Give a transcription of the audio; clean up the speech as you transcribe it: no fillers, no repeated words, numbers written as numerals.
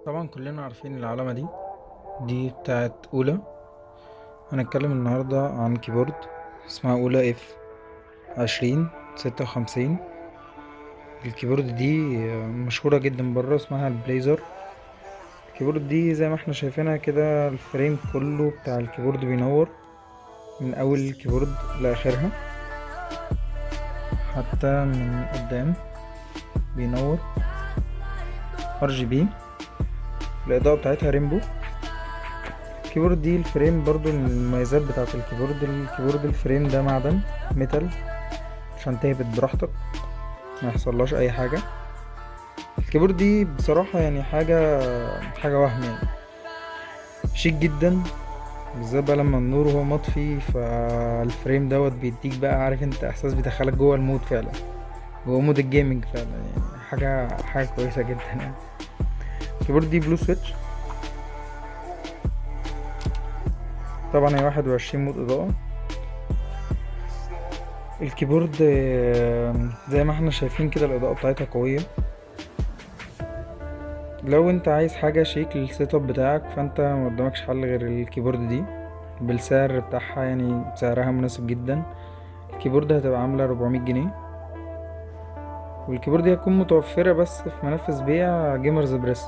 طبعا كلنا عارفين العلامة دي بتاعت أولى. هنتكلم النهاردة عن كيبورد اسمها أولى اف 2056. الكيبورد دي مشهورة جدا برا، اسمها البليزر. الكيبورد دي زي ما احنا شايفينها كده، الفريم كله بتاع الكيبورد بينور من أول الكيبورد لآخرها، حتى من قدام بينور RGB. الإضاءة بتاعتها ريمبو. الكيبورد دي الفريم برضو من المميزات بتاعة الكيبورد الفريم ده معدن ميتال عشان تهبط براحتك، ما يحصلهاش اي حاجة. الكيبورد دي بصراحة يعني حاجة وهم يعني شيك جدا، بالذات بقى لما النور وهو مطفي، فالفريم بيديك بقى، عارف انت احساس، بيدخلك جوه المود فعلا، جوه مود الجيمنج فعلا. يعني حاجة كويسة جدا يعني. الكيبورد دي بلو سويتش، طبعا هي 21 مود اضاءة. الكيبورد زي ما احنا شايفين كده الاضاءة بتاعتها قوية. لو انت عايز حاجة شيك للسيت اب بتاعك، فانت مقدامكش حل غير الكيبورد دي بالسعر بتاعها، يعني سعرها مناسب جدا. الكيبورد هتبقى عاملة 400 جنيه، والكيبورد دي هتكون متوفرة بس في منافذ بيع جيمرز بريس.